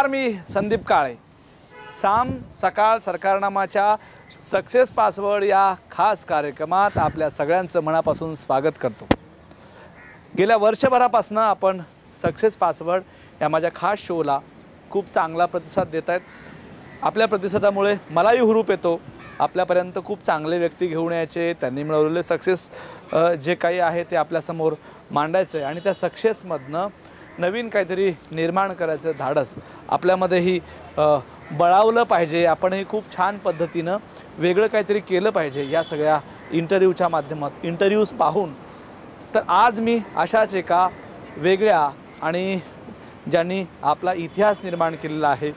नमस्कार, मी संदीप काळे. साम सकाळ सरकारनामाच्या सक्सेस पासवर्ड या खास कार्यक्रमात आपल्या सगळ्यांचं मनापासून स्वागत करतो. गेल्या वर्षभरापासून आपण सक्सेस पासवर्ड या माझ्या खास शोला खूप चांगला प्रतिसाद देत आहेत. आपल्या प्रतिसादामुळे मलाही हुरूप येतो आपल्यापर्यंत खूप चांगले व्यक्ती घेऊन यायचे, त्यांनी मिळवलेले सक्सेस जे काही आहे ते आपल्यासमोर मांडायचं आणि त्या सक्सेसमधनं नवीन काहीतरी निर्माण करायचं धाडस आपल्यामध्येही बळावलं पाहिजे. आपणही खूप छान पद्धतीनं वेगळं काहीतरी केलं पाहिजे या सगळ्या इंटरव्ह्यूच्या माध्यमात इंटरव्ह्यूज पाहून. तर आज मी अशाच एका वेगळ्या आणि ज्यांनी आपला इतिहास निर्माण केलेला आहे,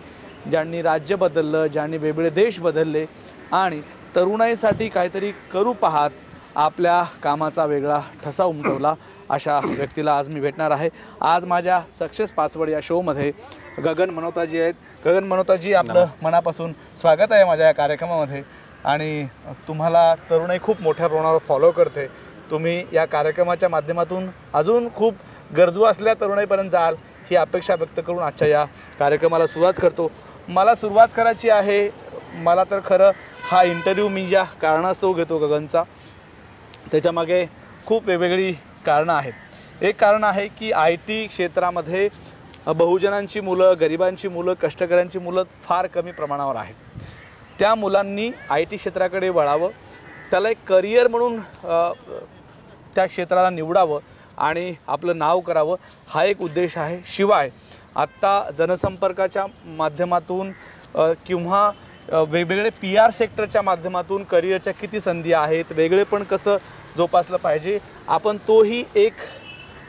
ज्यांनी राज्य बदललं, ज्यांनी वेगळे देश बदलले आणि तरुणाईसाठी काहीतरी करू पाहत आपल्या कामाचा वेगळा ठसा उमटवला, अशा व्यक्तीला आज मी भेटणार आहे. आज माझ्या सक्सेस पासवर्ड या शोमध्ये गगन मनोताजी आहेत. गगन मनोताजी, आपलं मनापासून स्वागत आहे माझ्या या कार्यक्रमामध्ये. आणि तुम्हाला तरुणाई खूप मोठ्या प्रमाणावर फॉलो करते. तुम्ही या कार्यक्रमाच्या माध्यमातून अजून खूप गरजू असलेल्या तरुणाईपर्यंत जाल ही अपेक्षा व्यक्त करून आजच्या या कार्यक्रमाला सुरुवात करतो. मला सुरुवात करायची आहे, मला तर खरं हा इंटरव्ह्यू मी ज्या कारणास्तव घेतो गगनचा, त्याच्यामागे खूप वेगवेगळी कारणं आहेत. एक कारण आहे की IT क्षेत्रामध्ये बहुजनांची मुलं, गरिबांची मुलं, कष्टकऱ्यांची मुलं फार कमी प्रमाणावर आहेत. त्या मुलांनी IT क्षेत्राकडे वळावं, त्याला एक करिअर म्हणून त्या क्षेत्राला निवडावं आणि आपलं नाव करावं, हा एक उद्देश आहे. शिवाय आत्ता जनसंपर्काच्या माध्यमातून किंवा वेगवेगळे PR सेक्टरच्या माध्यमातून करिअरच्या किती संधी आहेत, वेगळेपण कसं जोपासलं पाहिजे, आपण तोही एक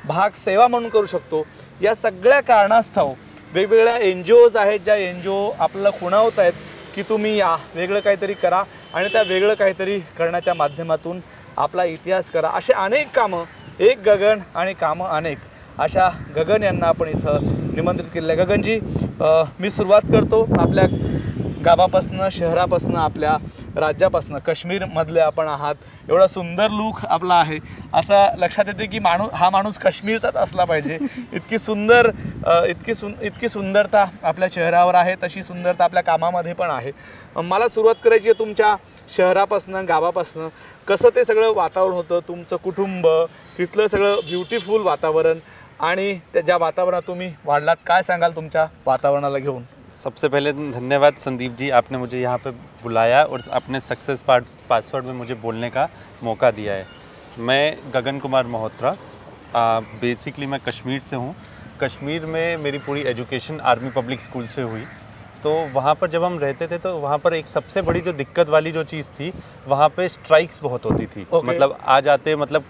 भाग सेवा म्हणून करू शकतो. या सगळ्या कारणास्तव वेगवेगळ्या NGOज आहेत, ज्या NGO आपल्याला खुणावत आहेत की तुम्ही या वेगळं काहीतरी करा आणि त्या वेगळं काहीतरी करण्याच्या माध्यमातून आपला इतिहास करा. असे अनेक कामं, एक गगन आणि कामं अनेक, अशा गगन यांना आपण इथं निमंत्रित केलेलं आहे. गगनजी, मी सुरुवात करतो आपल्या गावापासनं, शहरापासनं, आपल्या राज्यापासनं. काश्मीरमधले आपण आहात, एवढा सुंदर लूक आपला आहे, असं लक्षात येते की हा माणूस काश्मीरचाच असला पाहिजे. इतकी सुंदरता आपल्या चेहऱ्यावर आहे, तशी सुंदरता आपल्या कामामध्ये पण आहे. मला सुरुवात करायची आहे तुमच्या शहरापासनं, गावापासनं. कसं ते सगळं वातावरण होतं, तुमचं कुटुंब, तिथलं सगळं ब्युटिफुल वातावरण आणि त्या ज्या वातावरणात तुम्ही वाढलात, काय सांगाल तुमच्या वातावरणाला घेऊन? सबसे पहले धन्यवाद संदीप जी, आपने मुझे यहाँ पे बुलाया और अपने सक्सेस पासवर्ड में मुझे बोलने का मौका दिया है. मैं गगन कुमार मल्होत्रा, बेसिकली मैं कश्मीर से हूँ. कश्मीर में मेरी पूरी एजुकेशन आर्मी पब्लिक स्कूल से हुई. तो वहाँ पर जब हम रहते थे तो वहाँ पर एक सबसे बड़ी जो दिक्कत वाली जो चीज़ थी, वहाँ पे स्ट्राइक्स बहुत होती थी. मतलब आ जाते, मतलब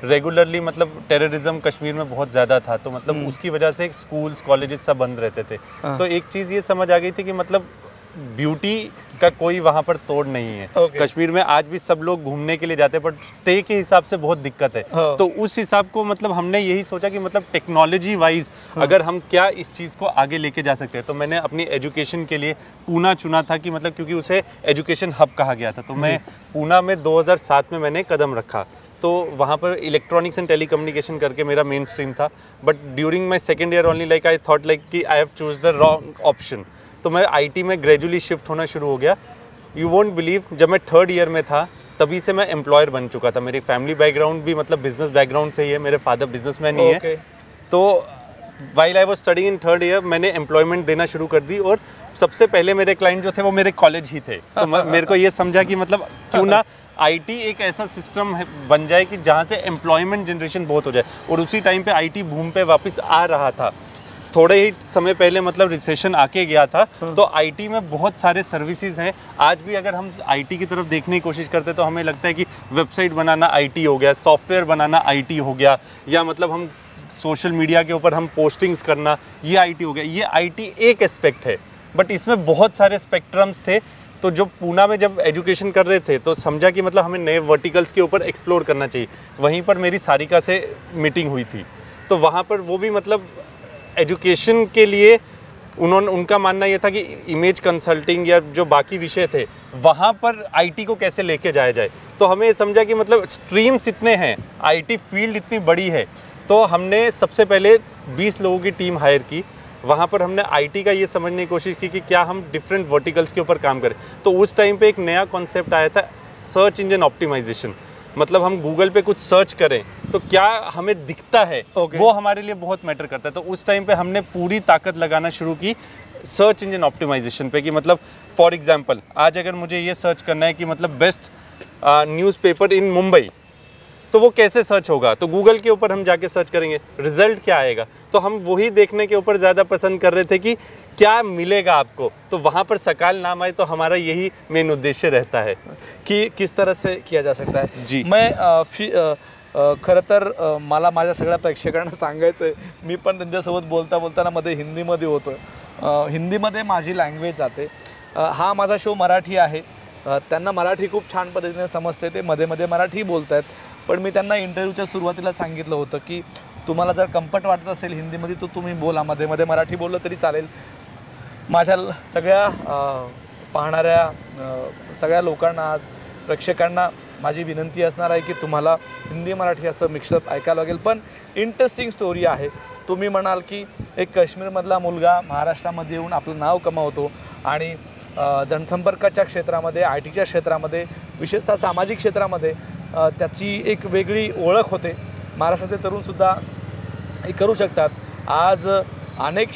रेगुलरली, मतलब टेररिज्म कश्मीर में बहुत ज़्यादा था. तो मतलब उसकी वजह से स्कूल्स, कॉलेजेस सब बंद रहते थे. तो एक चीज़ ये समझ आ गई थी कि मतलब ब्यूटी का कोई वहाँ पर तोड़ नहीं है. कश्मीर में आज भी सब लोग घूमने के लिए जाते हैं, बट स्टे के हिसाब से बहुत दिक्कत है. तो उस हिसाब को मतलब हमने यही सोचा कि मतलब टेक्नोलॉजी वाइज अगर हम क्या इस चीज़ को आगे लेके जा सकते हैं. तो मैंने अपनी एजुकेशन के लिए पूना चुना था कि मतलब क्योंकि उसे एजुकेशन हब कहा गया था. तो मैं पूना में 2007 में मैंने कदम रखा. तो वहाँ पर इलेक्ट्रॉनिक्स एंड टेलीकम्युनिकेशन करके मेरा मेन स्ट्रीम था. But during my second year only I thought कि I have choose the wrong option. तो मैं IT में ग्रेजुअली शिफ्ट होना शुरू हो गया. यू वोंट बिलीव, जब मैं 3rd ईयर में था तभी से मैं एम्प्लॉयर बन चुका था. मेरी फैमिली बैकग्राउंड भी मतलब बिजनेस बैकग्राउंड से ही है. मेरे फादर बिजनेसमैन ही है. तो while I was studying in 3rd year मैंने एम्प्लॉयमेंट देना शुरू कर दी. और सबसे पहले मेरे क्लाइंट जो थे वो मेरे कॉलेज ही थे. तो मेरे को ये समझा कि मतलब क्यों ना IT एक ऐसा सिस्टम बन जाए कि जहाँ से एम्प्लॉयमेंट जनरेशन बहुत हो जाए. और उसी टाइम पे IT बूम पे वापस आ रहा था. थोड़े ही समय पहले मतलब रिसेशन आके गया था. तो IT में बहुत सारे सर्विसेज हैं. आज भी अगर हम IT की तरफ देखने की कोशिश करते तो हमें लगता है कि वेबसाइट बनाना IT हो गया, सॉफ्टवेयर बनाना IT हो गया, या मतलब हम सोशल मीडिया के ऊपर हम पोस्टिंग्स करना, ये IT हो गया. ये IT एक एस्पेक्ट है, बट इसमें बहुत सारे स्पेक्ट्रम्स थे. तो जो पूना में जब एजुकेशन कर रहे थे तो समझा कि मतलब हमें नए वर्टिकल्स के ऊपर एक्सप्लोर करना चाहिए. वहीं पर मेरी सारिका से मीटिंग हुई थी. तो वहाँ पर वो भी मतलब एजुकेशन के लिए उनका मानना ये था कि इमेज कंसल्टिंग या जो बाकी विषय थे वहाँ पर IT को कैसे लेके जाया जाए. तो हमें समझा कि मतलब स्ट्रीम्स इतने हैं, IT फील्ड इतनी बड़ी है. तो हमने सबसे पहले 20 लोगों की टीम हायर की. वहाँ पर हमने आईटी का ये समझने की कोशिश की कि क्या हम डिफरेंट वर्टिकल्स के ऊपर काम करें। तो उस टाइम पे एक नया कॉन्सेप्ट आया था, सर्च इंजन ऑप्टिमाइजेशन। मतलब हम गूगल पे कुछ सर्च करें तो क्या हमें दिखता है, वो हमारे लिए बहुत मैटर करता है। तो उस टाइम पे हमने पूरी ताकत लगाना शुरू की सर्च इंजन ऑप्टिमाइजेशन पे कि मतलब फॉर एग्जांपल आज अगर मुझे ये सर्च करना है कि मतलब बेस्ट न्यूज़पेपर इन मुंबई, तो वो कैसे सर्च होगा? तो गूगल के ऊपर हम जाके सर्च करेंगे, रिजल्ट क्या आएगा? तो हम वही देखने के ऊपर ज़्यादा पसंद कर रहे थे कि क्या मिलेगा आपको। तो वहाँ पर सकाल नाम आए तो हमारा यही मेन उद्देश्य रहता है की किस तरह से किया जा सकता है। जी मैं खरं तर मला माझ्या सगळ्या प्रेक्षकांना सांगायचं आहे, मी पण त्यांच्यासोबत बोलताना मध्ये हिंदीमध्ये होतो, हिंदीमध्ये माझी लँग्वेज जाते। हा माझा शो मराठी आहे, त्यांना मराठी खूप छान पद्धतीने समजते, ते मध्ये मध्ये मराठी बोलत आहेत, पण मी त्यांना इंटरव्ह्यूच्या सुरुवातीला सांगितलं होतं की तुम्हाला जर कम्फर्ट वाटत असेल हिंदीमध्ये तर तुम्ही बोला, मध्ये मध्ये मराठी बोललं तरी चालेल। माझ्या सगळ्या पाहणाऱ्या सगळ्या लोकांना, आज प्रेक्षकांना माझी विनंती असणार आहे की तुम्हाला हिंदी मराठी असं मिक्सअप ऐकायला लागेल, पण इंटरेस्टिंग स्टोरी आहे। तुम्ही म्हणाल की एक काश्मीरमधला मुलगा महाराष्ट्रामध्ये येऊन आपलं नाव कमावतो आणि जनसंपर्काच्या क्षेत्रामध्ये, आय टीच्या क्षेत्रामध्ये, विशेषतः सामाजिक क्षेत्रामध्ये त्याची एक वेगळी ओळख होते। महाराष्ट्रातले तरुणसुद्धा हे करू शकतात। आज अनेक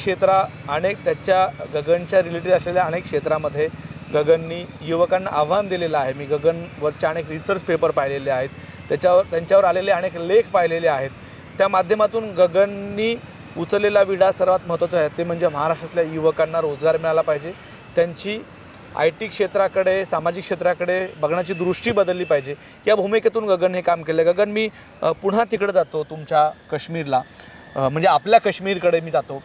त्याच्या गगनच्या रिलेटेड असलेल्या अनेक क्षेत्रामध्ये गगननी युवकांना आव्हान दिलेलं आहे। मी गगनवरचे अनेक रिसर्च पेपर पाहिलेले आहेत, त्यांच्यावर आलेले अनेक लेख पाहिलेले आहेत। त्या माध्यमातून गगननी उचललेला विडा सर्वात महत्त्वाचा आहे, ते म्हणजे महाराष्ट्रातल्या युवकांना रोजगार मिळाला पाहिजे, त्यांची आय टी क्षेत्राकडे, सामाजिक क्षेत्राकडे बघण्याची दृष्टी बदलली पाहिजे। या भूमिकेतून गगन हे काम केलं। गगन, मी पुन्हा तिकडे जातो तुमच्या काश्मीरला, म्हणजे आपल्या काश्मीरकडे मी जातो।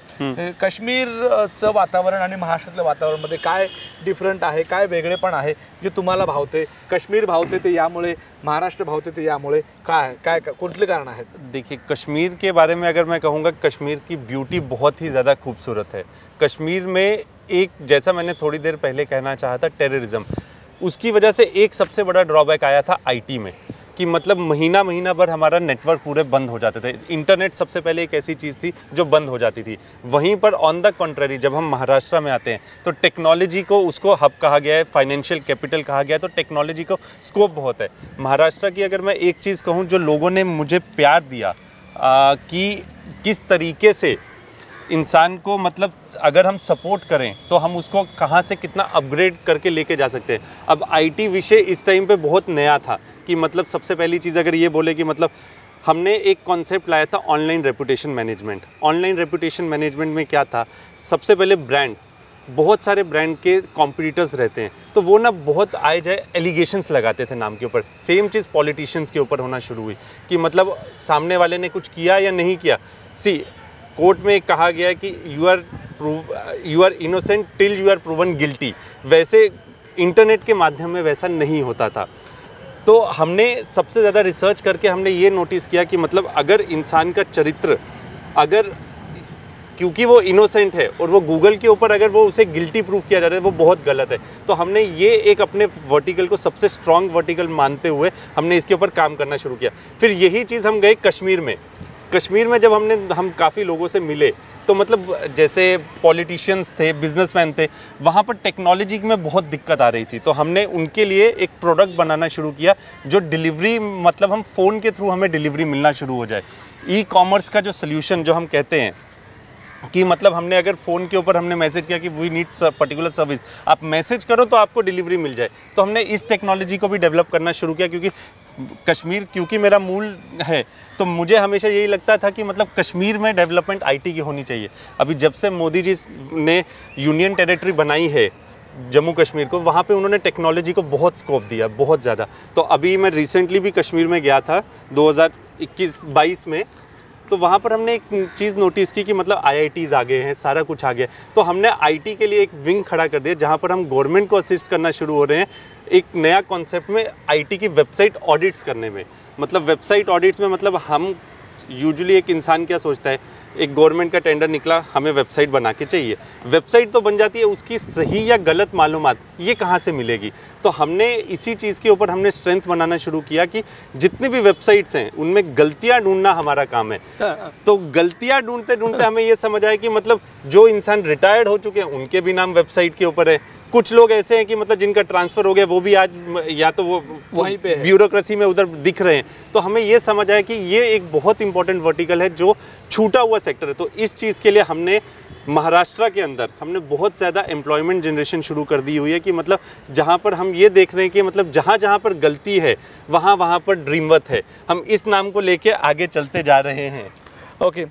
काश्मीरचं वातावरण आणि महाराष्ट्रातल्या वातावरणामध्ये काय डिफरंट आहे, काय वेगळेपण आहे जे तुम्हाला भावते? काश्मीर भावते ते यामुळे, महाराष्ट्र भावते ते यामुळे, काय कुठले कारण आहेत? देखिए, कश्मीर के बारे में अगर मैं कहूँगा, कश्मीर की ब्यूटी बहुत ही ज़्यादा खूबसूरत है। कश्मीर में एक, जैसा मैंने थोड़ी देर पहले कहना चाहा था, टेररिज्म, उसकी वजह से एक सबसे बड़ा ड्रॉबैक आया था आईटी में कि मतलब महीना भर हमारा नेटवर्क पूरे बंद हो जाते थे। इंटरनेट सबसे पहले एक ऐसी चीज़ थी जो बंद हो जाती थी। वहीं पर ऑन द कॉन्ट्ररी जब हम महाराष्ट्र में आते हैं तो टेक्नोलॉजी को, उसको हब कहा गया है, फाइनेंशियल कैपिटल कहा गया है, तो टेक्नोलॉजी को स्कोप बहुत है। महाराष्ट्र की अगर मैं एक चीज़ कहूँ, जो लोगों ने मुझे प्यार दिया कि किस तरीके से इंसान को, मतलब अगर हम सपोर्ट करें तो हम उसको कहाँ से कितना अपग्रेड करके लेके जा सकते हैं। अब आईटी विषय इस टाइम पे बहुत नया था कि मतलब सबसे पहली चीज़ अगर ये बोले कि मतलब हमने एक कॉन्सेप्ट लाया था online reputation management. Online reputation management में क्या था, सबसे पहले ब्रांड, बहुत सारे ब्रांड के कॉम्पिटिटर्स रहते हैं, तो वो ना बहुत आए जाए एलिगेशंस लगाते थे नाम के ऊपर। सेम चीज़ पॉलिटिशियंस के ऊपर होना शुरू हुई कि मतलब सामने वाले ने कुछ किया या नहीं किया। कोर्ट में कहा गया है कि you are innocent till you are proven guilty. वैसे इंटरनेट के माध्यम में वैसा नहीं होता था। तो हमने सबसे ज़्यादा रिसर्च करके हमने ये नोटिस किया कि मतलब अगर इंसान का चरित्र, अगर क्योंकि वो इनोसेंट है और वो गूगल के ऊपर अगर वो उसे गिल्टी प्रूफ किया जा रहा है, वो बहुत गलत है। तो हमने ये एक अपने वर्टिकल को सबसे स्ट्रॉन्ग वर्टिकल मानते हुए हमने इसके ऊपर काम करना शुरू किया। फिर यही चीज़ हम गए कश्मीर में जब हम काफ़ी लोगों से मिले, तो मतलब जैसे पॉलिटिशियंस थे, बिजनेसमैन थे, वहाँ पर टेक्नोलॉजी में बहुत दिक्कत आ रही थी। तो हमने उनके लिए एक प्रोडक्ट बनाना शुरू किया जो डिलीवरी, मतलब हम फ़ोन के थ्रू हमें डिलीवरी मिलना शुरू हो जाए। ई कॉमर्स का जो सोल्यूशन जो हम कहते हैं कि मतलब हमने अगर फ़ोन के ऊपर हमने मैसेज किया कि वी नीड पर्टिकुलर सर्विस, आप मैसेज करो तो आपको डिलीवरी मिल जाए। तो हमने इस टेक्नोलॉजी को भी डेवलप करना शुरू किया, क्योंकि कश्मीर, क्योंकि मेरा मूल है, तो मुझे हमेशा यही लगता था कि मतलब कश्मीर में डेवलपमेंट आईटी की होनी चाहिए। अभी जब से मोदी जी ने यूनियन टेरिटरी बनाई है जम्मू कश्मीर को, वहाँ पे उन्होंने टेक्नोलॉजी को बहुत स्कोप दिया, बहुत ज़्यादा। तो अभी मैं रिसेंटली भी कश्मीर में गया था 2021-22 में, तो वहाँ पर हमने एक चीज़ नोटिस की कि मतलब IITs आ गए हैं, सारा कुछ आ गया। तो हमने आईटी के लिए एक विंग खड़ा कर दिया जहाँ पर हम गवर्नमेंट को असिस्ट करना शुरू हो रहे हैं एक नया कॉन्सेप्ट में, आईटी की वेबसाइट ऑडिट्स करने में। मतलब वेबसाइट ऑडिट्स में मतलब हम यूजुअली, एक इंसान क्या सोचता है एक गवर्नमेंट का टेंडर निकला, हमें वेबसाइट बना के चाहिए। वेबसाइट तो बन जाती है, उसकी सही या गलत मालूमात ये कहाँ से मिलेगी? तो हमने इसी चीज़ के ऊपर हमने स्ट्रेंथ बनाना शुरू किया कि जितनी भी वेबसाइट्स हैं उनमें गलतियाँ ढूंढना हमारा काम है। तो गलतियाँ ढूंढते ढूंढते हमें ये समझ आया कि मतलब जो इंसान रिटायर्ड हो चुके हैं उनके भी नाम वेबसाइट के ऊपर है। कुछ लोग ऐसे हैं कि मतलब जिनका ट्रांसफ़र हो गया, वो भी आज या तो वो वहीं पे ब्यूरोक्रेसी में उधर दिख रहे हैं। तो हमें ये समझ आया कि ये एक बहुत इंपॉर्टेंट वर्टिकल है जो छूटा हुआ सेक्टर है। तो इस चीज़ के लिए हमने महाराष्ट्र के अंदर हमने बहुत ज़्यादा एम्प्लॉयमेंट जनरेशन शुरू कर दी हुई है कि मतलब जहाँ पर हम ये देख रहे हैं कि मतलब जहाँ जहाँ पर गलती है वहाँ वहाँ पर ड्रीमवत है। हम इस नाम को लेके आगे चलते जा रहे हैं। ओके,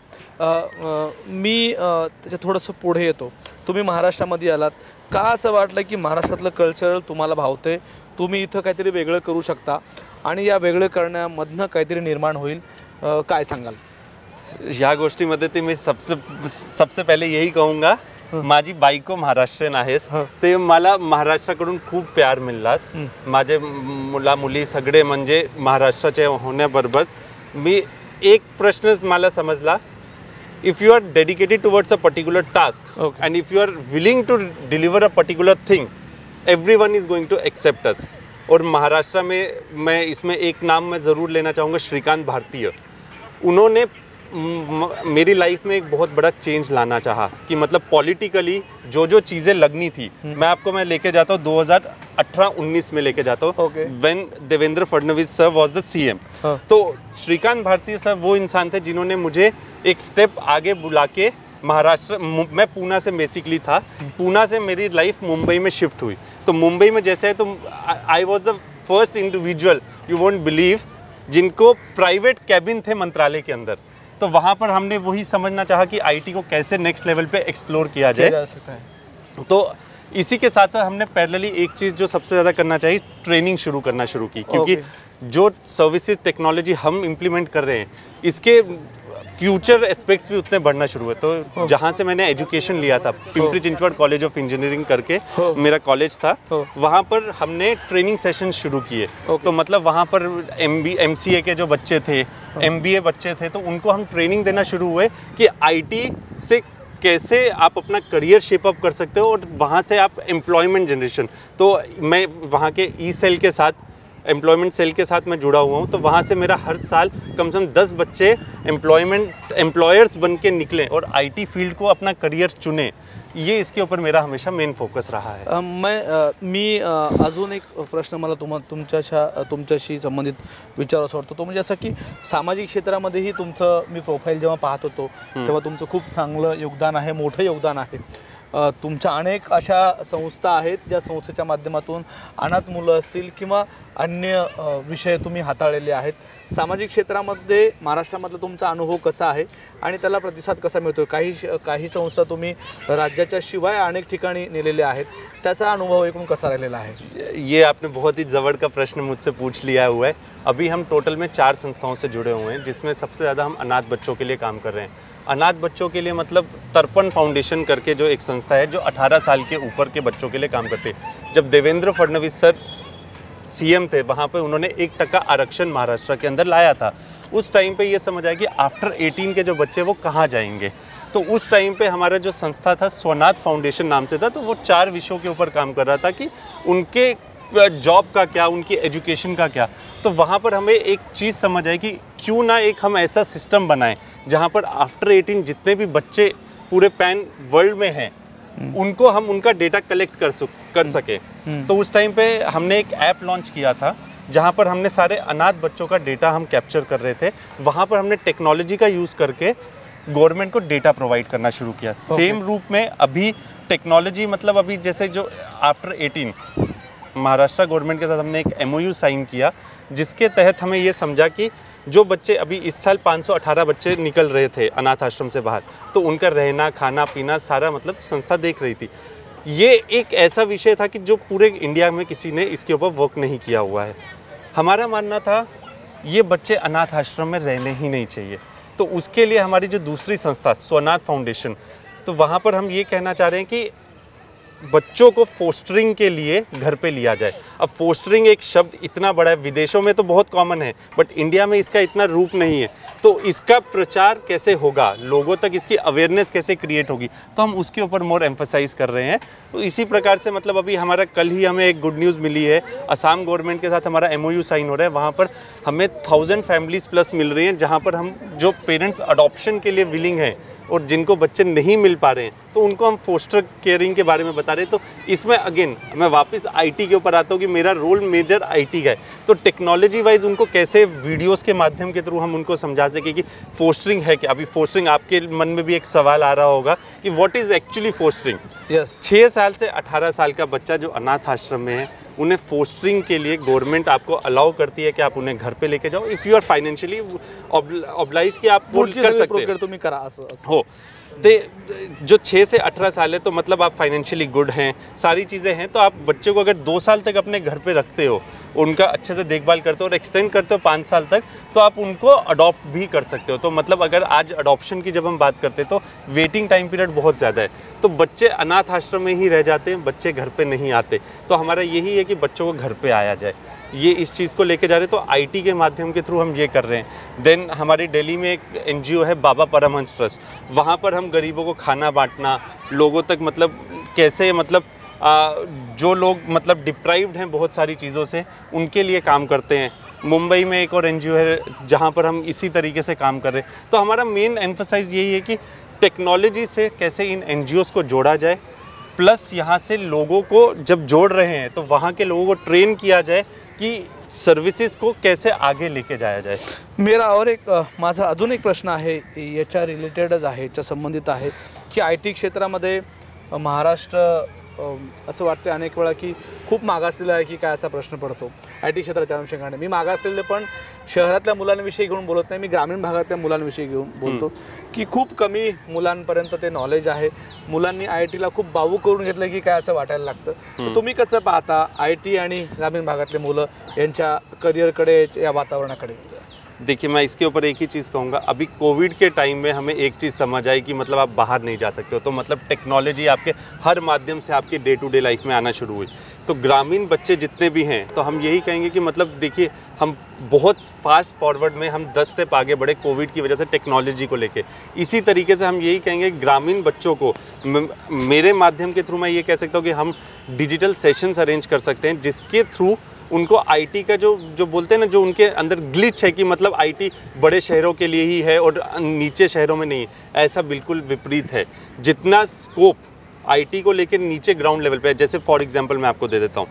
मी त्याच्या थोडंसं पुढे येतो. तुम्ही महाराष्ट्रामध्ये आलात, का असं वाटलं की महाराष्ट्रातलं कल्चर तुम्हाला भावते, तुम्ही इथं काहीतरी वेगळं करू शकता आणि या वेगळं करण्यामधनं काहीतरी निर्माण होईल, काय सांगाल? या गोष्टीमध्ये ते मी सबसे पहिले यही कहूँगा, माझी बायको महाराष्ट्रीयन आहेस, ते मला महाराष्ट्राकडून खूप प्यार मिळालास. माझे मुला मुली सगळे म्हणजे महाराष्ट्राचे होण्याबरोबर मी एक प्रश्नच मला समजला, if you are dedicated towards a particular task and if you are willing to deliver a particular thing, everyone is going to accept us. और महाराष्ट्र में मैं इसमें एक नाम मैं ज़रूर लेना चाहूँगा, श्रीकांत भारतीय. उन्होंने मेरी लाइफ में एक बहुत बड़ा चेंज लाना चाहा कि मतलब पॉलिटिकली जो चीज़ें लगनी थी, मैं लेके जाता हूँ 2018-19 में लेके जाता हूँ, when Devendra Fadnavis sir was the CM. तो श्रीकांत भारती सर वो इंसान थे जिन्होंने मुझे एक स्टेप आगे बुला के महाराष्ट्र, मैं पूना से बेसिकली था, पूना से मेरी लाइफ मुंबई में शिफ्ट हुई. तो मुंबई में जैसे है तो I was the first individual, you won't believe, जिनको प्राइवेट कैबिन थे मंत्रालय के अंदर. तो वहाँ पर हमने वही समझना चाहा कि आईटी को कैसे नेक्स्ट लेवल पे एक्सप्लोर किया जाए. तो इसी के साथ साथ हमने पैरेलली एक चीज़ जो सबसे ज़्यादा करना चाहिए, ट्रेनिंग शुरू करना शुरू की, क्योंकि जो सर्विसेज टेक्नोलॉजी हम इम्प्लीमेंट कर रहे हैं इसके फ्यूचर एस्पेक्ट्स भी उतने बढ़ना शुरू हुए. तो जहाँ से मैंने एजुकेशन लिया था, Pimpri Chinchwad college of engineering करके मेरा कॉलेज था, वहाँ पर हमने ट्रेनिंग सेशन शुरू किए. तो मतलब वहाँ पर MCA के जो बच्चे थे, MBA बच्चे थे, तो उनको हम ट्रेनिंग देना शुरू हुए कि IT से कैसे आप अपना करियर शेप अप कर सकते हो और वहाँ से आप एम्प्लॉयमेंट जनरेशन. तो मैं वहाँ के E-सेल के साथ, एम्प्लॉयमेंट सेल के साथ मैं जुड़ा हुआ हूँ. तो वहाँ से मेरा हर साल कम से कम 10 बच्चे एम्प्लॉयर्स बन के निकलें और IT फील्ड को अपना करियर चुने. ये इसके ऊपर मेरा हमेशा मेन फोकस रहा है. मी अजून एक प्रश्न मला तुमच्याशी संबंधित विचारायचा वाटतो, तो म्हणजे असं की सामाजिक क्षेत्रामध्येही तुमचं मी प्रोफाईल जेव्हा पाहत होतो तेव्हा तुमचं खूप चांगलं योगदान आहे, मोठं योगदान आहे. तुमच्या अनेक अशा संस्था आहेत ज्या संस्थेच्या माध्यमातून अनाथ मुलं असतील किंवा अन्य विषय तुम्ही हाताळलेले आहेत. सामाजिक क्षेत्रामध्ये महाराष्ट्रामधला तुमचा अनुभव कसा आहे आणि त्याला प्रतिसाद कसा मिळतो? काही संस्था तुम्ही राज्याच्या शिवाय अनेक ठिकाणी नेलेल्या आहेत, त्याचा अनुभव एकूण कसा राहिलेला आहे? ये आपने बहुत ही जबड़ का प्रश्न मुझसे पूछ लिया हुआ है. अभी हम टोटल में 4 संस्थाओं से जुड़े हुए हैं, जिसमें सबसे ज़्यादा हम अनाथ बच्चों के लिए काम कर रहे हैं. अनाथ बच्चों के लिए मतलब तर्पण फाउंडेशन करके जो एक संस्था है जो 18 साल के ऊपर के बच्चों के लिए काम करती है. जब देवेंद्र फडणवीस सर CM थे, वहाँ पे उन्होंने 1% आरक्षण महाराष्ट्र के अंदर लाया था. उस टाइम पे ये समझ आया कि आफ्टर 18 के जो बच्चे वो कहाँ जाएंगे. तो उस टाइम पे हमारा जो संस्था था स्वनाथ फाउंडेशन नाम से था, तो वो 4 विषयों के ऊपर काम कर रहा था कि उनके जॉब का क्या, उनकी एजुकेशन का क्या. तो वहाँ पर हमें एक चीज़ समझ आई कि क्यों ना एक हम ऐसा सिस्टम बनाएं जहाँ पर आफ्टर 18 जितने भी बच्चे पूरे पैन वर्ल्ड में हैं उनको हम उनका डेटा कलेक्ट कर सके. तो उस टाइम पे हमने एक ऐप लॉन्च किया था जहाँ पर हमने सारे अनाथ बच्चों का डेटा हम कैप्चर कर रहे थे. वहाँ पर हमने टेक्नोलॉजी का यूज़ करके गवर्नमेंट को डेटा प्रोवाइड करना शुरू किया. सेम रूप में अभी टेक्नोलॉजी मतलब अभी जैसे जो आफ्टर 18 महाराष्ट्र गवर्नमेंट के साथ हमने एक MOU साइन किया, जिसके तहत हमें ये समझा कि जो बच्चे अभी इस साल 518 बच्चे निकल रहे थे अनाथ आश्रम से बाहर, तो उनका रहना खाना पीना सारा मतलब संस्था देख रही थी. ये एक ऐसा विषय था कि जो पूरे इंडिया में किसी ने इसके ऊपर वर्क नहीं किया हुआ है. हमारा मानना था ये बच्चे अनाथ आश्रम में रहने ही नहीं चाहिए. तो उसके लिए हमारी जो दूसरी संस्था स्वनाथ फाउंडेशन, तो वहाँ पर हम ये कहना चाह रहे हैं कि बच्चों को फोस्टरिंग के लिए घर पे लिया जाए। अब फोस्टरिंग एक शब्द इतना बड़ा है, विदेशों में तो बहुत कॉमन है बट इंडिया में इसका इतना रूप नहीं है, तो इसका प्रचार कैसे होगा, लोगों तक इसकी अवेयरनेस कैसे क्रिएट होगी, तो हम उसके ऊपर मोर एम्फसाइज कर रहे हैं। तो इसी प्रकार से मतलब अभी हमारा कल ही हमें एक गुड न्यूज़ मिली है, असम गवर्नमेंट के साथ हमारा MOU साइन हो रहा है, वहाँ पर हमें 1000 फैमिलीज प्लस मिल रही हैं, जहाँ पर हम जो पेरेंट्स अडॉप्शन के लिए विलिंग हैं और जिनको बच्चे नहीं मिल पा रहे हैं तो उनको हम फोस्टर केयरिंग के बारे में बता रहे हैं। तो इसमें अगेन मैं वापस IT के ऊपर आता हूँ कि मेरा रोल मेजर IT का है। तो टेक्नोलॉजी वाइज उनको कैसे वीडियोस के माध्यम के थ्रू हम उनको समझा सके कि फोस्टरिंग है क्या। अभी फोस्टरिंग आपके मन में भी एक सवाल आ रहा होगा कि व्हाट इज़ एक्चुअली फोस्टरिंग। 6 साल से 18 साल का बच्चा जो अनाथ आश्रम में है, उन्हें फोस्टरिंग के लिए गवर्नमेंट आपको अलाउ करती है कि आप उन्हें घर पे लेके जाओ if you are financially oblige कि आप वो कर सकते हो। ते जो 6 से 18 साल है तो मतलब आप फाइनेंशियली गुड हैं, सारी चीज़ें हैं, तो आप बच्चे को अगर 2 साल तक अपने घर पे रखते हो, उनका अच्छे से देखभाल करते हो और एक्सटेंड करते हो 5 साल तक, तो आप उनको अडॉप्ट भी कर सकते हो। तो मतलब अगर आज अडॉप्शन की जब हम बात करते हैं तो वेटिंग टाइम पीरियड बहुत ज़्यादा है, तो बच्चे अनाथ आश्रम में ही रह जाते हैं, बच्चे घर पे नहीं आते। तो हमारा यही है कि बच्चों को घर पे आया जाए, ये इस चीज़ को लेके जा रहे हैं। तो IT के माध्यम के थ्रू हम ये कर रहे हैं। देन हमारी दिल्ली में एक NGO है बाबा परमहंस ट्रस्ट, वहाँ पर हम गरीबों को खाना बांटना, लोगों तक मतलब कैसे मतलब जो लोग मतलब डिप्राइव्ड हैं बहुत सारी चीज़ों से, उनके लिए काम करते हैं। मुंबई में एक और NGO है जहाँ पर हम इसी तरीके से काम कर रहे हैं। तो हमारा मेन एम्फसाइज़ यही है कि टेक्नोलॉजी से कैसे इन NGOs को जोड़ा जाए, प्लस यहाँ से लोगों को जब जोड़ रहे हैं तो वहाँ के लोगों को ट्रेन किया जाए की सर्व्हिसेस को कैसे आगे लेके जाया जाए। मेरा और एक माझा अजून एक प्रश्न आहे, याच्या रिलेटेडच आहे, याच्या संबंधित आहे की IT क्षेत्रामध्ये महाराष्ट्र असं वाटते अनेक वेळा की खूप मागासलेला आहे की काय असा प्रश्न पडतो IT क्षेत्राच्या अनुषंगाने। मी मागासलेले पण शहरातल्या मुलांविषयी घेऊन बोलत नाही, मी ग्रामीण भागातल्या मुलांविषयी घेऊन बोलतो की खूप कमी मुलांपर्यंत ते नॉलेज आहे। मुलांनी ITला खूप बावू करून घेतलं की काय असं वाटायला लागतं। तर तुम्ही कसं पाहता IT आणि ग्रामीण भागातले मुलं यांच्या करिअरकडे, या वातावरणाकडे? देखिए, मैं इसके ऊपर एक ही चीज़ कहूँगा, अभी कोविड के टाइम में हमें एक चीज़ समझ आई कि मतलब आप बाहर नहीं जा सकते हो, तो मतलब टेक्नोलॉजी आपके हर माध्यम से आपके डे टू डे लाइफ में आना शुरू हुई। तो ग्रामीण बच्चे जितने भी हैं तो हम यही कहेंगे कि मतलब देखिए, हम बहुत फास्ट फॉरवर्ड में हम 10 स्टेप आगे बढ़े कोविड की वजह से टेक्नोलॉजी को लेके। इसी तरीके से हम यही कहेंगे ग्रामीण बच्चों को मेरे माध्यम के थ्रू मैं ये कह सकता हूँ कि हम डिजिटल सेशंस अरेंज कर सकते हैं, जिसके थ्रू उनको IT का जो बोलते हैं ना, जो उनके अंदर ग्लिच है कि मतलब IT बड़े शहरों के लिए ही है और नीचे शहरों में नहीं, ऐसा बिल्कुल विपरीत है। जितना स्कोप IT को लेकर नीचे ग्राउंड लेवल पे है, जैसे फॉर एग्जांपल मैं आपको दे देता हूँ,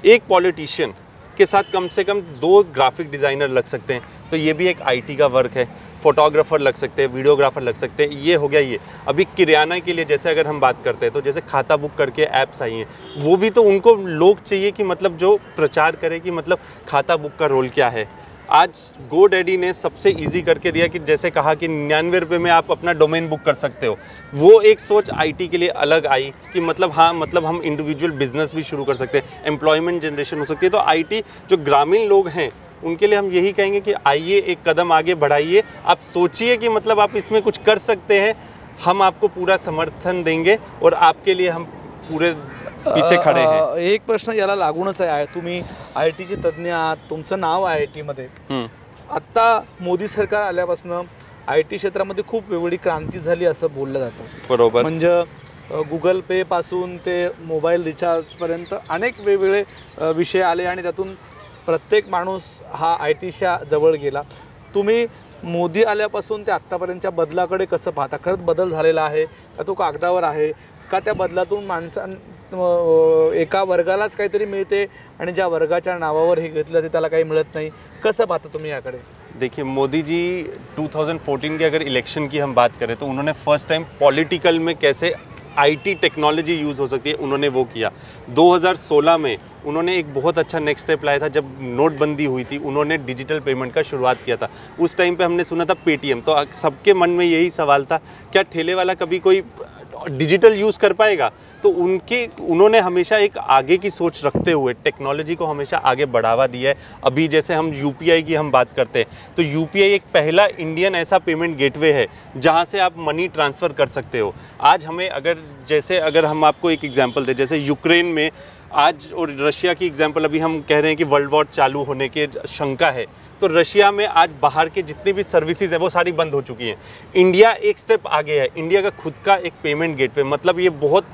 एक पॉलिटिशियन के साथ कम से कम 2 ग्राफिक डिज़ाइनर लग सकते हैं, तो ये भी एक IT का वर्क है। फोटोग्राफर लग सकते हैं, वीडियोग्राफर लग सकते हैं, ये हो गया। ये अभी किराना के लिए जैसे अगर हम बात करते हैं तो जैसे खाता बुक करके ऐप्स आई हैं, वो भी तो उनको लोग चाहिए कि मतलब जो प्रचार करे कि मतलब खाता बुक का रोल क्या है। आज GoDaddy ने सबसे इजी करके दिया कि जैसे कहा कि 99 रुपये में आप अपना डोमेन बुक कर सकते हो। वो एक सोच IT के लिए अलग आई कि मतलब हाँ, मतलब हम इंडिविजुअल बिजनेस भी शुरू कर सकते हैं, एम्प्लॉयमेंट जनरेशन हो सकती है। तो IT जो ग्रामीण लोग हैं उनके लिए हम यही कहेंगे कि आइए एक कदम आगे बढ़ाइए, आप सोचिए कि मतलब आप इसमें कुछ कर सकते हैं, हम आपको पूरा समर्थन देंगे और आपके लिए हम पूरे पीछे खड़े हैं। एक प्रश्न याला लागूनच आहे, तुम्ही IT चे तज्ञ आहात, तुमचं नाव आहे IT मध्ये। आता मोदी सरकार आल्यापासून IT क्षेत्रामध्ये खूप वेगळी क्रांती झाली असं बोललं जातं। बरोबर, म्हणजे गुगल पे पासून ते मोबाईल रिचार्जपर्यंत अनेक वेगवेगळे विषय आले आणि त्यातून प्रत्येक माणूस हा ITच्या जवळ गेला। तुम्ही मोदी आल्यापासून ते आत्तापर्यंतच्या बदलाकडे कसं पाहता? खरंच बदल झालेला आहे का तो कागदावर आहे, का त्या बदलातून एका वर्गालाच काहीतरी मिळते आणि ज्या वर्गाच्या नावावर हे घेतलं ते त्याला काही मिळत नाही? कसं पाहता तुम्ही याकडे? देखिए, मोदी जी 2014 के अगर इलेक्शन की हम बात करें तो उन्होंने फर्स्ट टाइम पॉलिटिकल में कैसे IT टेक्नोलॉजी यूज़ हो सकती है उन्होंने वो किया। 2016 में उन्होंने एक बहुत अच्छा नेक्स्ट स्टेप लाया था, जब नोटबंदी हुई थी उन्होंने डिजिटल पेमेंट का शुरुआत किया था। उस टाइम पे हमने सुना था पेटीएम, तो सबके मन में यही सवाल था क्या ठेले वाला कभी कोई डिजिटल यूज़ कर पाएगा? तो उन्होंने हमेशा एक आगे की सोच रखते हुए टेक्नोलॉजी को हमेशा आगे बढ़ावा दिया है। अभी जैसे हम यूपीआई की हम बात करते हैं तो यूपीआई एक पहला इंडियन ऐसा पेमेंट गेटवे है जहां से आप मनी ट्रांसफ़र कर सकते हो। आज हमें अगर हम आपको एक एग्जांपल दें, जैसे यूक्रेन में आज और रशिया की एग्जांपल, अभी हम कह रहे हैं कि वर्ल्ड वॉर चालू होने के शंका है, तो रशिया में आज बाहर के जितनी भी सर्विसेज है वो सारी बंद हो चुकी हैं। इंडिया एक स्टेप आगे है, इंडिया का खुद का एक पेमेंट गेटवे, मतलब ये बहुत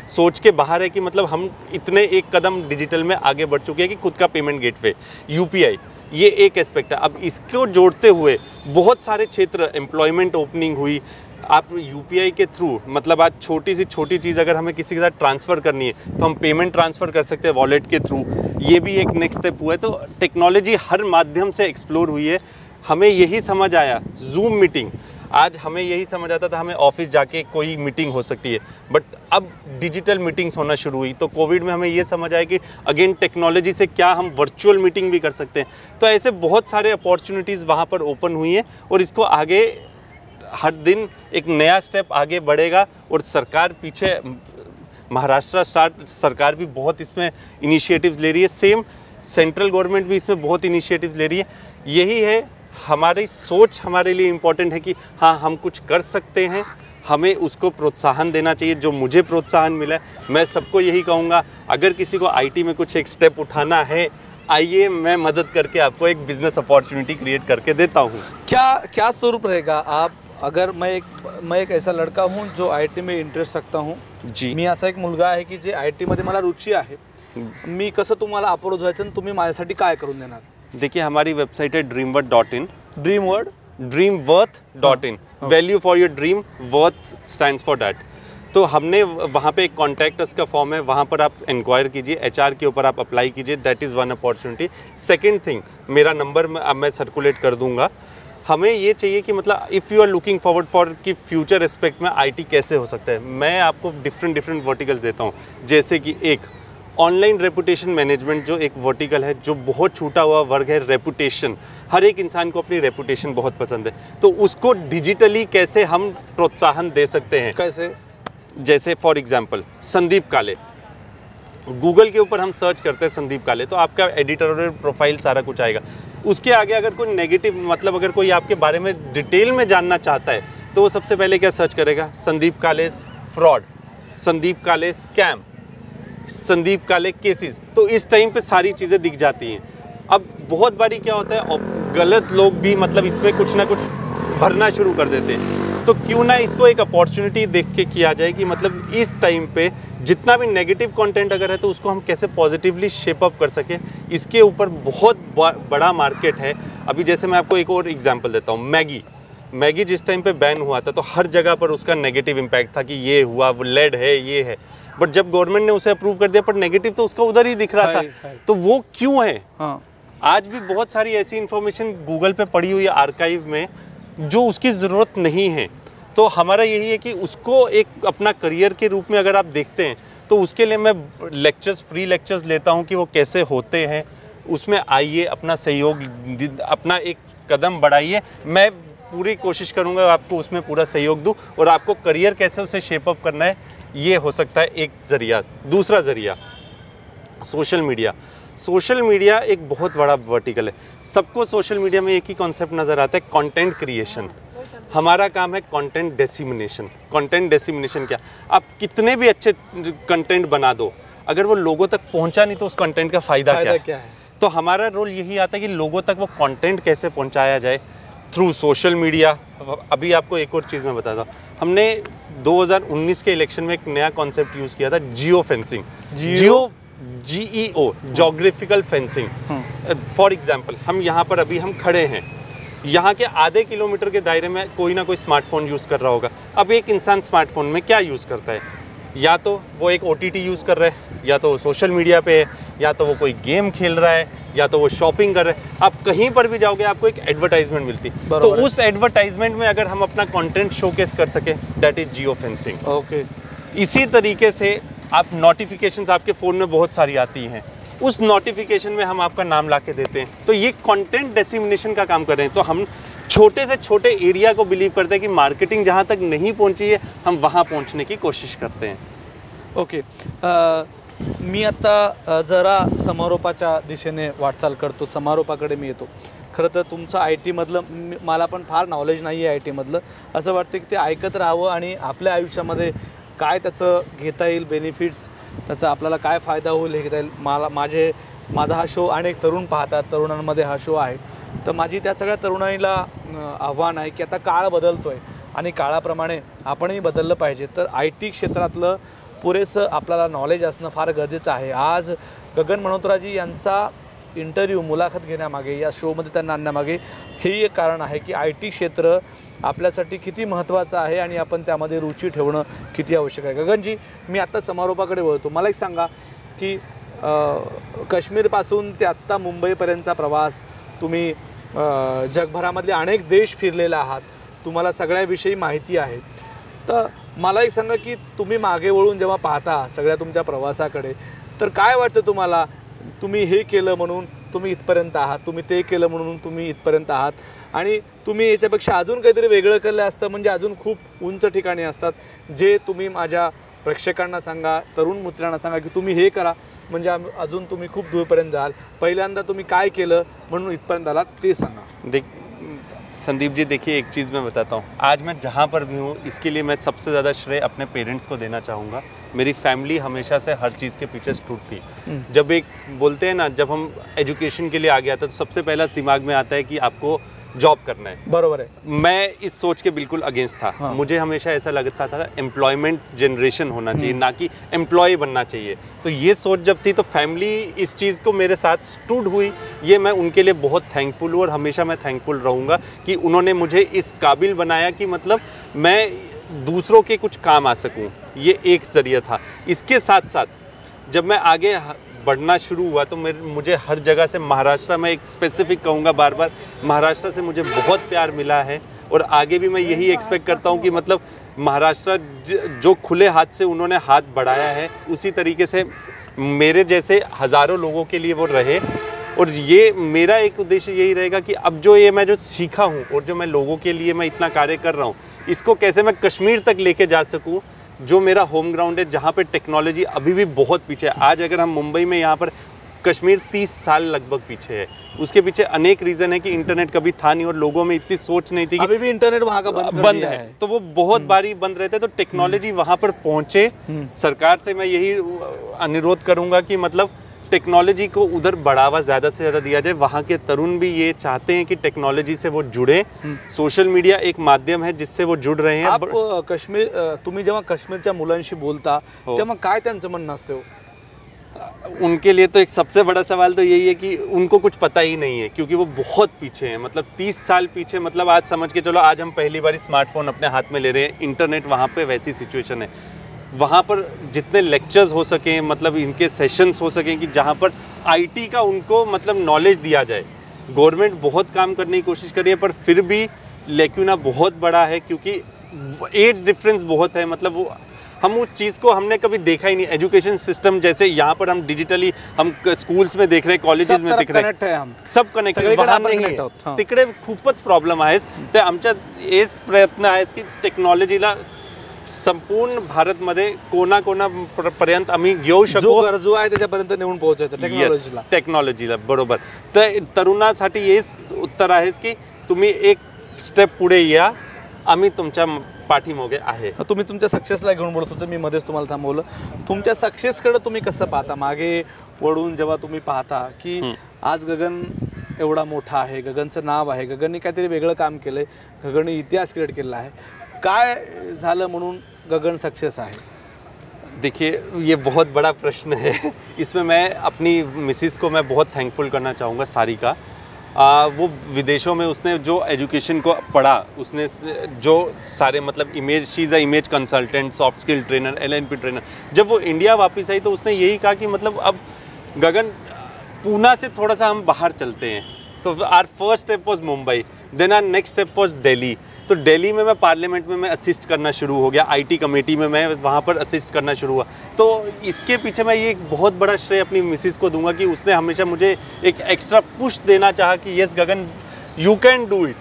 सोच के बाहर है कि मतलब हम इतने एक कदम डिजिटल में आगे बढ़ चुके हैं कि खुद का पेमेंट गेटवे यूपीआई, ये एक एस्पेक्ट है। अब इसको जोड़ते हुए बहुत सारे क्षेत्र, एम्प्लॉयमेंट ओपनिंग हुई, आप यूपीआई के थ्रू, मतलब आज छोटी से छोटी चीज़ अगर हमें किसी के साथ ट्रांसफ़र करनी है तो हम पेमेंट ट्रांसफ़र कर सकते हैं वॉलेट के थ्रू, ये भी एक नेक्स्ट स्टेप हुआ है। तो टेक्नोलॉजी हर माध्यम से एक्सप्लोर हुई है। हमें यही समझ आया, जूम मीटिंग, आज हमें यही समझ आता था हमें ऑफिस जाके कोई मीटिंग हो सकती है, बट अब डिजिटल मीटिंग्स होना शुरू हुई। तो कोविड में हमें ये समझ आया कि अगेन टेक्नोलॉजी से क्या हम वर्चुअल मीटिंग भी कर सकते हैं। तो ऐसे बहुत सारे अपॉर्चुनिटीज़ वहाँ पर ओपन हुई हैं और इसको आगे हर दिन एक नया स्टेप आगे बढ़ेगा। और सरकार पीछे, महाराष्ट्र सरकार भी बहुत इसमें इनिशिएटिव्स ले रही है, सेम सेंट्रल गवर्नमेंट भी इसमें बहुत इनिशिएटिव्स ले रही है। यही है हमारी सोच, हमारे लिए इम्पॉर्टेंट है कि हाँ हम कुछ कर सकते हैं, हमें उसको प्रोत्साहन देना चाहिए। जो मुझे प्रोत्साहन मिला है, मैं सबको यही कहूँगा, अगर किसी को आईटी में कुछ एक स्टेप उठाना है, आइए मैं मदद करके आपको एक बिजनेस अपॉर्चुनिटी क्रिएट करके देता हूँ। क्या स्वरूप रहेगा? आप अगर मैं एक ऐसा लड़का हूँ जो आयटी में इंटरेस्ट रखता हूँ जी, मी असा एक मुलगा आहे की जे आयटी मध्ये मला रुची आहे, मी कसं तुम्हाला अप्रोच व्हायचं आणि तुम्ही माझ्यासाठी काय करून देणार? देखिए हमारी वेबसाइट है dreamworth.in, dreamworth.in, value for your dream, worth stands for that. तो हमने वहाँ पे एक कॉन्टैक्ट अस का फॉर्म है, वहाँ पर आप इंक्वायर कीजिए, एचआर के ऊपर आप अप्लाई कीजिए, that is one opportunity. Second thing, मेरा नंबर मैं सर्कुलेट कर दूंगा। हमें ये चाहिए कि मतलब if you are looking forward for कि फ्यूचर एस्पेक्ट में आईटी कैसे हो सकता है, मैं आपको डिफरेंट वर्टिकल्स देता हूँ। जैसे कि एक ऑनलाइन रेपुटेशन मैनेजमेंट जो एक वर्टिकल है, जो बहुत छूटा हुआ वर्ग है, रेपुटेशन, हर एक इंसान को अपनी रेपुटेशन बहुत पसंद है, तो उसको डिजिटली कैसे हम प्रोत्साहन दे सकते हैं। कैसे? जैसे फॉर एग्जांपल संदीप काले, गूगल के ऊपर हम सर्च करते हैं संदीप काले तो आपका एडिटोरियल प्रोफाइल सारा कुछ आएगा। उसके आगे अगर कोई नेगेटिव, मतलब अगर कोई आपके बारे में डिटेल में जानना चाहता है तो वो सबसे पहले क्या सर्च करेगा? संदीप काले फ्रॉड, संदीप काले स्कैम, संदीप काले केसेस। तो इस टाइम पे सारी चीज़ें दिख जाती हैं। अब बहुत बारी क्या होता है, और गलत लोग भी मतलब इसमें कुछ ना कुछ भरना शुरू कर देते हैं। तो क्यों ना इसको एक अपॉर्चुनिटी देख के किया जाए कि मतलब इस टाइम पे जितना भी नेगेटिव कंटेंट अगर है तो उसको हम कैसे पॉजिटिवली शेप अप कर सकें। इसके ऊपर बहुत बड़ा मार्केट है। अभी जैसे मैं आपको एक और एग्जांपल देता हूँ, मैगी जिस टाइम पे बैन हुआ था तो हर जगह पर उसका नेगेटिव इम्पैक्ट था कि ये हुआ, वो लेड है, ये है, बट जब गवर्नमेंट ने उसे अप्रूव कर दिया पर नेगेटिव तो उसका उधर ही दिख रहा था। तो वो क्यों है? हाँ। आज भी बहुत सारी ऐसी इन्फॉर्मेशन गूगल पे पड़ी हुई है आर्काइव में जो उसकी ज़रूरत नहीं है। तो हमारा यही है कि उसको एक अपना करियर के रूप में अगर आप देखते हैं तो उसके लिए मैं फ्री लेक्चर्स लेता हूँ कि वो कैसे होते हैं। उसमें आइए, अपना सहयोग, अपना एक कदम बढ़ाइए। मैं पूरी कोशिश करूँगा आपको उसमें पूरा सहयोग दूँ और आपको करियर कैसे उसे शेप अप करना है, ये हो सकता है एक ज़रिया। दूसरा ज़रिया सोशल मीडिया एक बहुत बड़ा वर्टिकल है। सबको सोशल मीडिया में एक ही कॉन्सेप्ट नज़र आता है, कंटेंट क्रिएशन। हमारा काम है कंटेंट डेसिमिनेशन। कंटेंट डेसिमिनेशन क्या? आप कितने भी अच्छे कंटेंट बना दो, अगर वो लोगों तक पहुंचा नहीं तो उस कंटेंट का फ़ायदा क्या है? तो हमारा रोल यही आता है कि लोगों तक वो कंटेंट कैसे पहुंचाया जाए थ्रू सोशल मीडिया। अभी आपको एक और चीज़ मैं बताता हूँ, हमने 2019 के इलेक्शन में एक नया कॉन्सेप्ट यूज़ किया था, geo fencing. GEO, geographical fencing. For example, हम यहाँ पर अभी हम खड़े हैं, यहाँ के आधे किलोमीटर के दायरे में कोई ना कोई स्मार्टफोन यूज़ कर रहा होगा। अब एक इंसान स्मार्टफोन में क्या यूज़ करता है? या तो वो एक OTT यूज़ कर रहा है, या तो वो सोशल मीडिया पे है, या तो वो कोई गेम खेल रहा है, या तो वो शॉपिंग कर रहे हैं। आप कहीं पर भी जाओगे आपको एक एडवर्टाइजमेंट मिलती, तो उस एडवर्टाइजमेंट में अगर हम अपना कंटेंट शोकेस कर सके, that is geo fencing. Okay. इसी तरीके से आप नोटिफिकेशंस, आपके फ़ोन में बहुत सारी आती हैं, उस नोटिफिकेशन में हम आपका नाम ला के देते हैं। तो ये कंटेंट डेसिमिनेशन का काम कर रहे हैं। तो हम छोटे से छोटे एरिया को बिलीव करते हैं कि मार्केटिंग जहाँ तक नहीं पहुँची है हम वहाँ पहुँचने की कोशिश करते हैं। ओके. मी आत्ता जरा समारोपाच्या दिशेने वाटचाल करतो, समारोपाकडे मी येतो. खरं तर तुमचं आय टीमधलं मला पण फार नॉलेज नाही आहे आय टीमधलं. असं वाटतं की ते ऐकत राहावं आणि आपल्या आयुष्यामध्ये काय त्याचं घेता येईल बेनिफिट्स, त्याचा आपल्याला काय फायदा होईल हे घेता येईल. माझा हा शो अनेक तरुण पाहतात, तरुणांमध्ये हा शो आहे. तर माझी त्या सगळ्या तरुणाईला आव्हान आहे की आता काळ बदलतो आहे आणि काळाप्रमाणे आपणही बदललं पाहिजे. तर आय टी क्षेत्रातलं पुरेसं आपल्याला नॉलेज असणं फार गरजेचं आहे. आज गगन मल्होत्राजी यांचा इंटरव्ह्यू मुलाखत घेण्यामागे, या शोमध्ये त्यांना आणण्यामागे हेही एक कारण आहे की आय टी क्षेत्र आपल्यासाठी किती महत्त्वाचं आहे आणि आपण त्यामध्ये रुची ठेवणं किती आवश्यक आहे. गगनजी, मी आत्ता समारोपाकडे वळतो. मला एक सांगा की काश्मीरपासून ते आत्ता मुंबईपर्यंतचा प्रवास, तुम्ही जगभरामधले अनेक देश फिरलेले आहात, तुम्हाला सगळ्याविषयी माहिती आहे. तर मला एक सांगा की तुम्ही मागे वळून जेव्हा पाहता सगळ्या तुमच्या प्रवासाकडे, तर काय वाटतं तुम्हाला? तुम्ही हे केलं म्हणून तुम्ही इथपर्यंत आहात, तुम्ही ते केलं म्हणून तुम्ही इथपर्यंत आहात, आणि तुम्ही याच्यापेक्षा अजून काहीतरी वेगळं केलं असतं म्हणजे अजून खूप उंच ठिकाणी असतात, जे तुम्ही माझ्या प्रेक्षकांना सांगा, तरुण मित्रांना सांगा की तुम्ही हे करा म्हणजे अजून तुम्ही खूप दूरपर्यंत जाल. पहिल्यांदा तुम्ही काय केलं म्हणून इथपर्यंत आलात ते सांगा. संदीप जी, देखिए एक चीज़ मैं बताता हूँ. आज मैं जहाँ पर भी हूँ इसके लिए मैं सबसे ज़्यादा श्रेय अपने पेरेंट्स को देना चाहूँगा. मेरी फैमिली हमेशा से हर चीज़ के पीछे स्टूड थी. जब एक बोलते हैं ना, जब हम एजुकेशन के लिए आ गया था तो सबसे पहला दिमाग में आता है कि आपको जॉब करना है. बरोबर है. मैं इस सोच के बिल्कुल अगेंस्ट था. हाँ. मुझे हमेशा ऐसा लगता था एम्प्लॉयमेंट जनरेशन होना चाहिए, ना कि एम्प्लॉय बनना चाहिए. तो ये सोच जब थी तो फैमिली इस चीज़ को मेरे साथ स्टूड हुई. ये मैं उनके लिए बहुत थैंकफुल हूँ और हमेशा मैं थैंकफुल रहूँगा कि उन्होंने मुझे इस काबिल बनाया कि मतलब मैं दूसरों के कुछ काम आ सकूँ. ये एक ज़रिया था. इसके साथ साथ जब मैं आगे बढ़ना शुरू हुआ तो मुझे हर जगह से, महाराष्ट्र में एक स्पेसिफिक कहूँगा बार बार, महाराष्ट्र से मुझे बहुत प्यार मिला है और आगे भी मैं यही एक्सपेक्ट करता हूँ कि मतलब महाराष्ट्र जो खुले हाथ से उन्होंने हाथ बढ़ाया है उसी तरीके से मेरे जैसे हज़ारों लोगों के लिए वो रहे. और ये मेरा एक उद्देश्य यही रहेगा कि अब जो मैं जो सीखा हूँ और जो मैं लोगों के लिए मैं इतना कार्य कर रहा हूँ, इसको कैसे मैं कश्मीर तक लेके जा सकूँ, जो मेरा होम ग्राउंड है, जहाँ पे टेक्नोलॉजी अभी भी बहुत पीछे है. आज अगर हम मुंबई में, यहाँ पर कश्मीर 30 साल लगभग पीछे है. उसके पीछे अनेक रीज़न है कि इंटरनेट कभी था नहीं और लोगों में इतनी सोच नहीं थी कि अभी भी इंटरनेट वहाँ का बंद है. तो वो बहुत बारी बंद रहता है. तो टेक्नोलॉजी वहाँ पर पहुँचे. सरकार से मैं यही अनुरोध करूँगा कि मतलब टेक्नोलॉजी को उधर बढ़ावा ज़्यादा से ज़्यादा दिया जाए. वहाँ के तरुण भी ये चाहते हैं कि टेक्नोलॉजी से वो जुड़े. सोशल मीडिया एक माध्यम है जिससे वो जुड़ रहे हैं. आप तुम्ही जेव्हा काश्मीरच्या मुलांशी बोलता तेव्हा काय त्यांचं म्हणणं असतं? उनके लिए तो एक सबसे बड़ा सवाल तो यही है कि उनको कुछ पता ही नहीं है, क्योंकि वो बहुत पीछे हैं. मतलब 30 साल पीछे. मतलब आज समझ के चलो, आज हम पहली बार स्मार्टफोन अपने हाथ में ले रहे हैं. इंटरनेट वहाँ पे वैसी सिचुएशन है. वहाँ पर जितने लेक्चर्स हो सकें, मतलब इनके सेशंस हो सकें कि जहाँ पर आईटी का उनको मतलब नॉलेज दिया जाए. गवर्नमेंट बहुत काम करने की कोशिश कर रही है पर फिर भी लेक्यूना बहुत बड़ा है, क्योंकि एज डिफरेंस बहुत है. मतलब वो हम उस चीज़ को हमने कभी देखा ही नहीं. एजुकेशन सिस्टम जैसे यहाँ पर हम डिजिटली हम स्कूल्स में देख रहे हैं, कॉलेजेस में दिख रहे हैं, सब कनेक्ट वहाँ नाही आहे. तिकडे खूपच प्रॉब्लेम आहे. तर आमच्या हेच प्रयत्न आहे की टेक्नॉलॉजीला संपूर्ण भारतमध्ये कोणाकोणापर्यंत आम्ही घेऊ शकू. जो गरजू आहे त्याच्यापर्यंत नेऊन पोहोचायचं टेक्नॉलॉजीला. बरोबर. तर तरुणासाठी हेच उत्तर आहे की तुम्ही एक स्टेप पुढे या, आम्ही तुमच्या पाठीमागे आहे. तुम्ही तुमच्या सक्सेसला घेऊन बोलत होते, मी मध्येच तुम्हाला थांबवलं. तुमच्या सक्सेसकडे तुम्ही कसं पाहता? मागे वळून जेव्हा तुम्ही पाहता की आज गगन एवढा मोठा आहे, गगनचं नाव आहे, गगनने काहीतरी वेगळं काम केलंय, गगनने इतिहास क्रिएट केला आहे, काय झालं म्हणून गगन सक्सेस आहे? देखिए, ये बहुत बड़ा प्रश्न है. इसमें मैं अपनी मिसिस को मैं बहुत थैंकफुल करना चाहूँगा, सारिका. वो विदेशों में उसने जो एजुकेशन को पढ़ा, उसने जो सारे मतलब image, she is a image consultant, soft skill trainer, LNP trainer. जब वो इंडिया वापस आई तो उसने यही कहा कि मतलब अब गगन, पूना से थोड़ा सा हम बाहर चलते हैं. तो our first step was Mumbai, then our next step was Delhi. तो दिल्ली में मैं पार्लियामेंट में मैं असिस्ट करना शुरू हो गया. IT कमेटी में मैं वहाँ पर असिस्ट करना शुरू हुआ. तो इसके पीछे मैं ये एक बहुत बड़ा श्रेय अपनी मिसिस को दूंगा कि उसने हमेशा मुझे एक एक्स्ट्रा पुश देना चाहा कि yes Gagan, you can do it.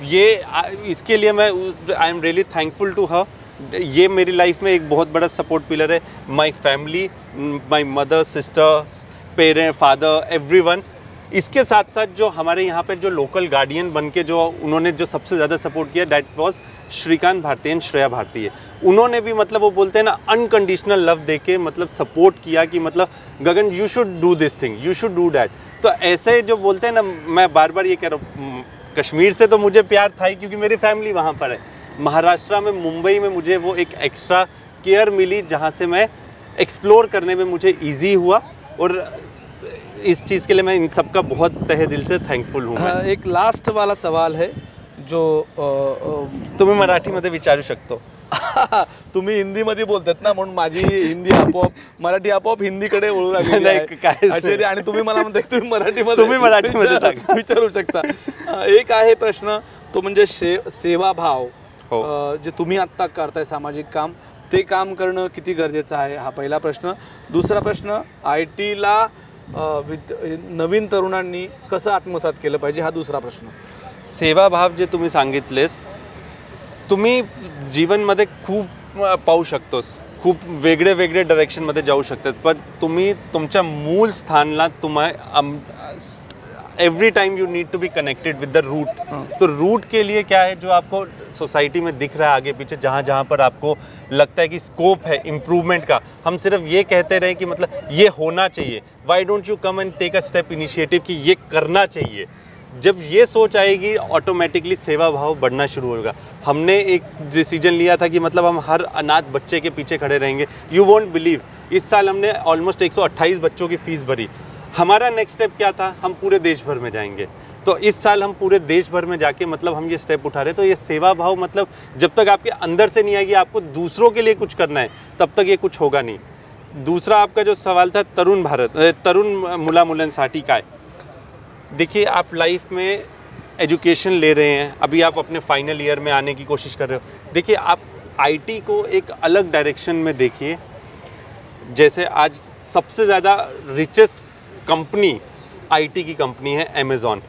ये इसके लिए मैं I am really thankful to her. ये मेरी लाइफ में एक बहुत बड़ा सपोर्ट पिलर है। My family, my mother, sisters, parent, father, everyone. इसके साथ साथ जो हमारे यहाँ पर जो लोकल गार्डियन बन के जो उन्होंने जो सबसे ज़्यादा सपोर्ट किया, that was Shrikant Bharati and Shreya Bharati है। उन्होंने भी मतलब वो बोलते हैं ना, अनकंडीशनल लव देके मतलब सपोर्ट किया कि मतलब Gagan you should do this thing, you should do that. तो ऐसे जो बोलते हैं ना, मैं बार बार ये कह रहा हूँ, कश्मीर से तो मुझे प्यार था ही क्योंकि मेरी फैमिली वहाँ पर है। महाराष्ट्र में, मुंबई में मुझे वो एक एक्स्ट्रा केयर मिली जहाँ से मैं एक्सप्लोर करने में मुझे ईजी हुआ, और इस चीज़ के लिए मैं इन सब का बहुत तहे दिल से थँकफुल हूँ। एक लास्ट वाला सवाल है जो तुम्ही मराठीमध्ये विचारू शकतो. तुम्ही हिंदीमध्ये बोलतात ना, म्हणून माझी हिंदी आपोआप मराठी आपोआप हिंदीकडे वळू लागली आहे. आणि तुम्ही मला म्हणता तुम्ही मराठीमध्ये विचारू शकता. एक आहे प्रश्न तो म्हणजे सेवाभाव, जे तुम्ही आत्ता करताय सामाजिक काम, ते काम करणं किती गरजेचं आहे, हा पहिला प्रश्न. दुसरा प्रश्न, IT ला नवीन तरुणांनी कसं आत्मसात केलं पाहिजे, हा दुसरा प्रश्न. सेवाभाव जे तुम्ही सांगितलेस, तुम्ही जीवनमध्ये खूप पाहू शकतोस, खूप वेगळे वेगळे डायरेक्शनमध्ये जाऊ शकतात, पण तुम्ही तुमच्या मूल स्थानला every time you need to be connected with the root. तो रूट के लिए क्या है, जो आपको सोसाइटी में दिख रहा है आगे पीछे, जहाँ जहाँ पर आपको लगता है कि स्कोप है इम्प्रूवमेंट का, हम सिर्फ ये कहते रहे कि मतलब ये होना चाहिए. Why don't you come and take a step initiative कि ये करना चाहिए. जब ये सोच आएगी, ऑटोमेटिकली सेवा भाव बढ़ना शुरू होगा. हमने एक डिसीजन लिया था कि मतलब हम हर अनाथ बच्चे के पीछे खड़े रहेंगे. यू वोंट बिलीव, इस साल हमने ऑलमोस्ट 128 बच्चों की फ़ीस भरी. हमारा नेक्स्ट स्टेप क्या था, हम पूरे देश भर में जाएंगे. तो इस साल हम पूरे देश भर में जाके मतलब हम ये स्टेप उठा रहे. तो ये सेवा भाव मतलब जब तक आपके अंदर से नहीं आएगी, आपको दूसरों के लिए कुछ करना है, तब तक ये कुछ होगा नहीं. दूसरा आपका जो सवाल था तरुण मुला मुलांसाठी काय, देखिए आप लाइफ में एजुकेशन ले रहे हैं, अभी आप अपने फाइनल ईयर में आने की कोशिश कर रहे हो. देखिए आप IT को एक अलग डायरेक्शन में देखिए. जैसे आज सबसे ज़्यादा रिचेस्ट कंपनी IT की कंपनी है अमेज़ॉन.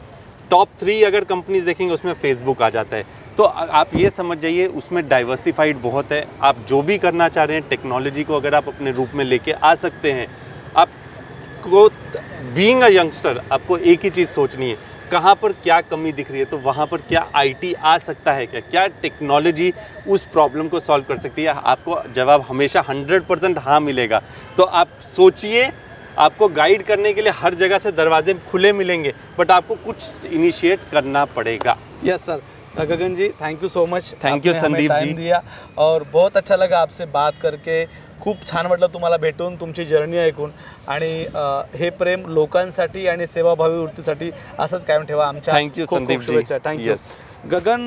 टॉप 3 अगर कंपनीज देखेंगे उसमें फेसबुक आ जाता है. तो आप ये समझ जाइए उसमें डाइवर्सिफाइड बहुत है. आप जो भी करना चाह रहे हैं, टेक्नोलॉजी को अगर आप अपने रूप में लेके आ सकते हैं. आपको बीइंग अ यंगस्टर आपको एक ही चीज़ सोचनी है, कहाँ पर क्या कमी दिख रही है, तो वहाँ पर क्या IT आ सकता है, क्या टेक्नोलॉजी उस प्रॉब्लम को सॉल्व कर सकती है. आपको जवाब हमेशा 100% हाँ मिलेगा. तो आप सोचिए, आपको गाइड करने के लिए हर जगह से दरवाजे खुले मिलेंगे, बट आपको कुछ इनिशिएट करना पड़ेगा. Yes sir. Gagan ji, thank you so much. Thank you Sandeep ji. दिया और बहुत अच्छा लगा आपसे बात करके. खूप छान वाटलं तुम्हाला भेटून, तुमची जर्नी ऐकून. आणि हे प्रेम लोकांसाठी आणि सेवाभावी वृत्तीसाठी असंच कायम ठेवा. आमच्या थँक्यू संदीप जी. थँक्यू. गगन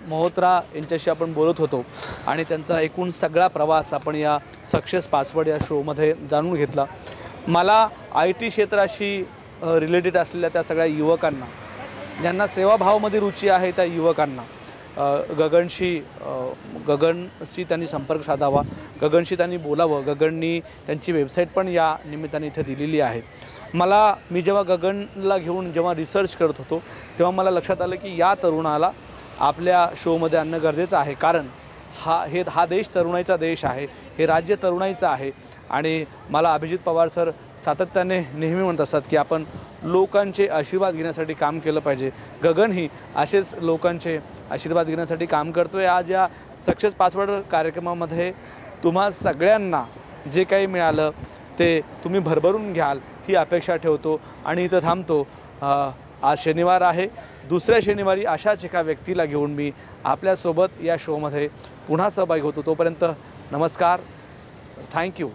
मल्होत्रा यांच्याशी आपण बोलत होतो आणि त्यांचा एकूण सगळा प्रवास आपण या सक्सेस पासवर्ड या शोमध्ये जाणून घेतला. मला IT क्षेत्राशी रिलेटेड असलेल्या त्या सगळ्या युवकांना, ज्यांना सेवाभावामध्ये रुची आहे, त्या युवकांना गगनशी त्यांनी संपर्क साधावा, गगनशी त्यांनी बोलावं. गगननी त्यांची वेबसाईट पण या निमित्ताने इथे दिलेली आहे. मी जेव्हा गगनला घेऊन जेव्हा रिसर्च करत होतो, तेव्हा मला लक्षात आलं की या तरुणाला आपल्या शोमध्ये आणणं गरजेचं आहे. कारण हा देश तरुणाईचा देश आहे, हे राज्य तरुणाईचं आहे. आणि मला अभिजित पवार सर सातत्याने नेहमी म्हणत असतात की आपण लोकांचे आशीर्वाद घेण्यासाठी काम केलं पाहिजे. गगनही असेच लोकांचे आशीर्वाद घेण्यासाठी काम करतो आहे. आज या सक्सेस पासवर्ड कार्यक्रमामध्ये तुम्हा सगळ्यांना जे काही मिळालं ते तुम्ही भरभरून घ्याल ही अपेक्षा ठेवतो आणि इथं थांबतो. आज शनिवार आहे. दुसऱ्या शनिवारी अशाच एका व्यक्तीला घेऊन मी आपल्यासोबत या शोमध्ये पुन्हा सहभागी होतो. तोपर्यंत नमस्कार. थँक्यू.